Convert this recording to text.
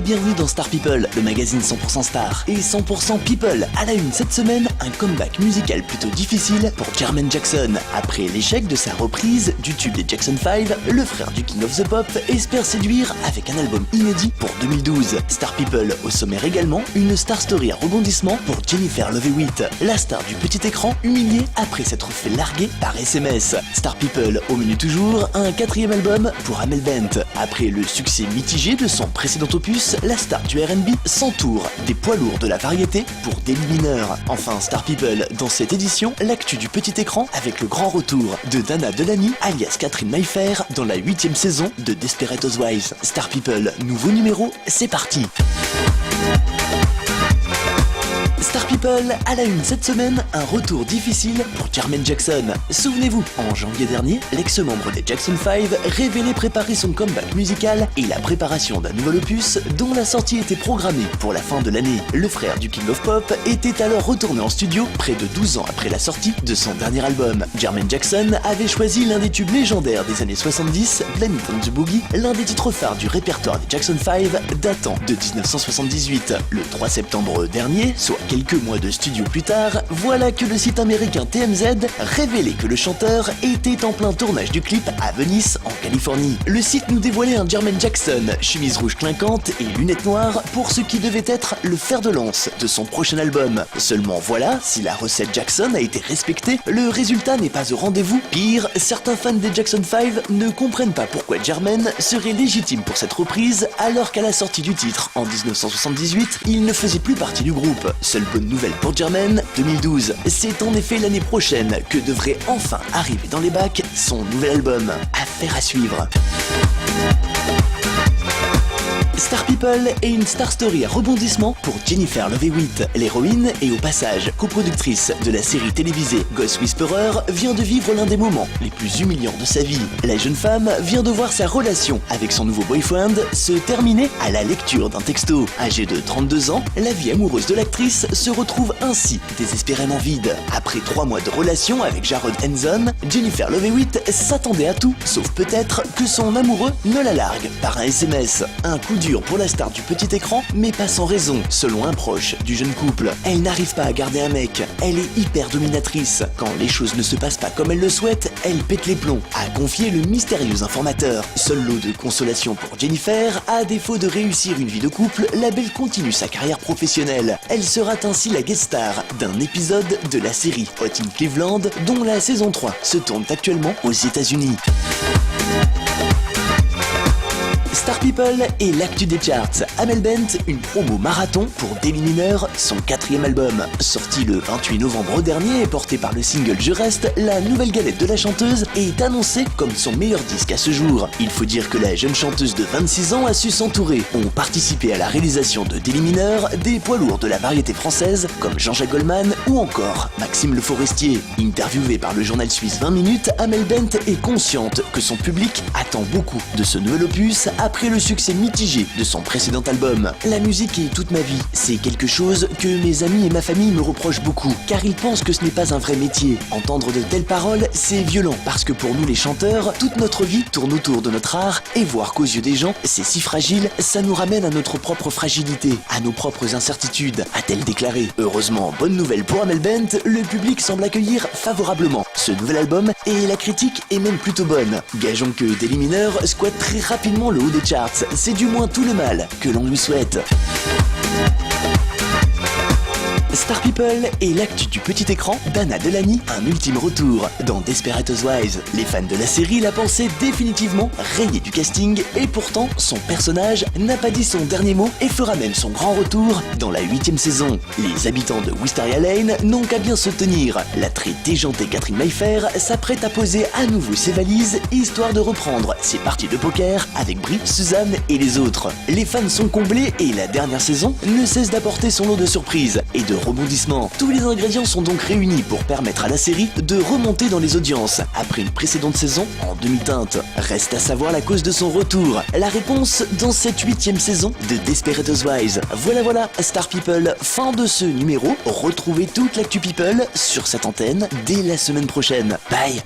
bienvenue dans Star People, le magazine 100% Star. Et 100% People, à la une cette semaine, un comeback musical plutôt difficile pour Jermaine Jackson. Après l'échec de sa reprise du tube des Jackson 5, le frère du King of the Pop espère séduire avec un album inédit pour 2012. Star People au sommaire également, une star story à rebondissement pour Jennifer Love Hewitt, la star du petit écran humiliée après s'être fait larguer par SMS. Star People au menu toujours, un quatrième album pour Amel Bent. Après le succès mitigé de son précédent opus, la star du R&B s'entoure des poids lourds de la variété pour Daily Mineur. Enfin Star People, dans cette édition, l'actu du petit écran avec le grand retour de Dana Delany, alias Catherine Mayfair, dans la 8e saison de Desperate Housewives. Star People, nouveau numéro, c'est parti. Star People, à la une cette semaine, un retour difficile pour Jermaine Jackson. Souvenez-vous, en janvier dernier, l'ex-membre des Jackson 5 révélait préparer son comeback musical et la préparation d'un nouvel opus dont la sortie était programmée pour la fin de l'année. Le frère du King of Pop était alors retourné en studio près de 12 ans après la sortie de son dernier album. Jermaine Jackson avait choisi l'un des tubes légendaires des années 70, Blame It on the Boogie, l'un des titres phares du répertoire des Jackson 5 datant de 1978. Le 3 septembre dernier, soit quelques mois de studio plus tard, voilà que le site américain TMZ révélait que le chanteur était en plein tournage du clip à Venice, en Californie. Le site nous dévoilait un Jermaine Jackson, chemise rouge clinquante et lunettes noires pour ce qui devait être le fer de lance de son prochain album. Seulement voilà, si la recette Jackson a été respectée, le résultat n'est pas au rendez-vous. Pire, certains fans des Jackson 5 ne comprennent pas pourquoi Jermaine serait légitime pour cette reprise alors qu'à la sortie du titre en 1978, il ne faisait plus partie du groupe. Seule bonne nouvelle pour Jermaine, 2012. C'est en effet l'année prochaine que devrait enfin arriver dans les bacs son nouvel album. Affaire à suivre. Star People est une star story à rebondissement pour Jennifer Love Hewitt. L'héroïne et au passage coproductrice de la série télévisée Ghost Whisperer vient de vivre l'un des moments les plus humiliants de sa vie. La jeune femme vient de voir sa relation avec son nouveau boyfriend se terminer à la lecture d'un texto. Âgée de 32 ans, la vie amoureuse de l'actrice se retrouve ainsi désespérément vide. Après 3 mois de relation avec Jarrod Henson, Jennifer Love Hewitt s'attendait à tout, sauf peut-être que son amoureux ne la largue par un SMS. Un coup dur pour la star du petit écran, mais pas sans raison, selon un proche du jeune couple. Elle n'arrive pas à garder un mec, elle est hyper dominatrice. Quand les choses ne se passent pas comme elle le souhaite, elle pète les plombs, a confié le mystérieux informateur. Seul lot de consolation pour Jennifer, à défaut de réussir une vie de couple, la belle continue sa carrière professionnelle. Elle sera ainsi la guest star d'un épisode de la série Hot in Cleveland, dont la saison 3 se tourne actuellement aux États-Unis. Star People et l'actu des charts. Amel Bent, une promo marathon pour Daily Mineur, son 4e album. Sorti le 28 novembre dernier et porté par le single Je Reste, la nouvelle galette de la chanteuse est annoncée comme son meilleur disque à ce jour. Il faut dire que la jeune chanteuse de 26 ans a su s'entourer. Ont participé à la réalisation de Daily Mineur des poids lourds de la variété française comme Jean-Jacques Goldman ou encore Maxime Le Forestier. Interviewée par le journal suisse 20 minutes, Amel Bent est consciente que son public attend beaucoup de ce nouvel opus après le succès mitigé de son précédent album. La musique est toute ma vie, c'est quelque chose que mes amis et ma famille me reprochent beaucoup, car ils pensent que ce n'est pas un vrai métier. Entendre de telles paroles, c'est violent, parce que pour nous les chanteurs, toute notre vie tourne autour de notre art, et voir qu'aux yeux des gens, c'est si fragile, ça nous ramène à notre propre fragilité, à nos propres incertitudes, a-t-elle déclaré. Heureusement, bonne nouvelle pour Amel Bent, le public semble accueillir favorablement ce nouvel album, et la critique est même plutôt bonne. Gageons que Daily Mineur squatte très rapidement le haut des charts, c'est du moins tout le mal que l'on lui souhaite. Star People et l'actu du petit écran, Dana Delany, un ultime retour dans Desperate Housewives. Les fans de la série la pensaient définitivement rayée du casting et pourtant son personnage n'a pas dit son dernier mot et fera même son grand retour dans la 8e saison. Les habitants de Wisteria Lane n'ont qu'à bien se tenir. La très déjantée Catherine Mayfair s'apprête à poser à nouveau ses valises histoire de reprendre ses parties de poker avec Brie, Suzanne et les autres. Les fans sont comblés et la dernière saison ne cesse d'apporter son lot de surprises et de rebondissements. Tous les ingrédients sont donc réunis pour permettre à la série de remonter dans les audiences après une précédente saison en demi-teinte. Reste à savoir la cause de son retour. La réponse dans cette 8e saison de Desperate Housewives. Voilà, Star People, fin de ce numéro. Retrouvez toute l'actu People sur cette antenne dès la semaine prochaine. Bye.